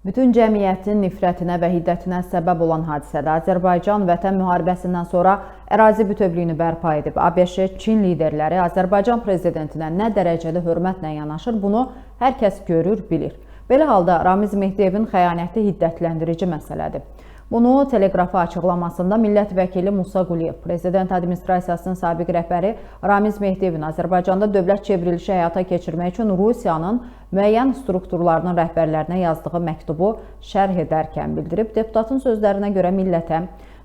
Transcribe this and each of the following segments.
Bütün cəmiyyətin nifrətinə və hiddətinə səbəb olan hadisədə Azərbaycan Vətən müharibəsindən sonra ərazi bütövlüyünü bərpa edib. ABŞ, Çin liderləri Azərbaycan prezidentinə nə dərəcədə hörmətlə yanaşır, bunu hər kəs görür, bilir. Belə halda Ramiz Mehdiyevin xəyanəti hiddətləndirici məsələdir. Bunu Teleqrafa açıqlamasında millət vəkili Musa Quliyev, prezident administrasiyasının sabiq rəhbəri Ramiz Mehdiyevin Azərbaycanda dövlət çevrilişi həyata keçirmək üçün Rusiyanın müəyyən strukturlarının rəhbərlərinə yazdığı məktubu şərh edərkən bildirib. Deputatın sözlərinə görə millətə,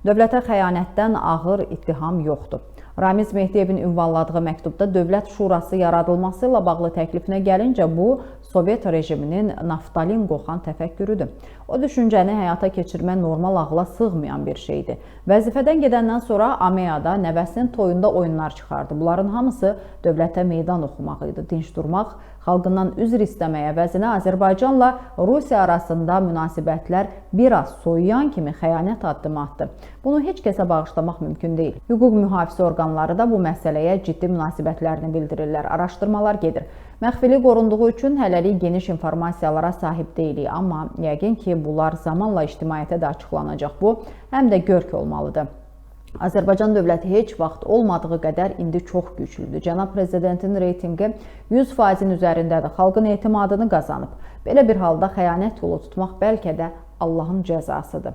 dövlətə xəyanətdən ağır ittiham yoxdur. Ramiz Mehdiyevin ünvanladığı məktubda Dövlət Şurası yaradılması ilə bağlı təklifinə gəlincə, bu Sovet rejiminin naftalin qoxan təfəkkürüdür. O düşüncəni həyata keçirmə normal ağla sığmayan bir şeydir. Vəzifədən gedəndən sonra Ameyada nəvəsinin toyunda oyunlar çıxardı. Bunların hamısı dövlətə meydan oxumaq idi. Dinç durmaq, xalqından üzr istəməyə əvəzinə Azərbaycanla Rusiya arasında münasibətlər biraz soyuyan kimi xəyanət addımı atdı. Bunu heç kəsə bağışlamaq mümkün deyil. Hüquq mühafizə orqanları da bu məsələyə ciddi münasibətlərini bildirirlər. Araşdırmalar gedir. Məxfilik qorunduğu üçün hələlik geniş informasiyalara sahib deyilik, amma yəqin ki, bunlar zamanla ictimaiyyətə də açıqlanacaq. Bu, həm də görk olmalıdır. Azərbaycan dövləti heç vaxt olmadığı qədər indi çox güclüdür. Cənab Prezidentin reytinqi 100%-in üzərindədir. Xalqın etimadını qazanıb. Belə bir halda xəyanət yolu tutmaq bəlkə də Allahın cəzasıdır.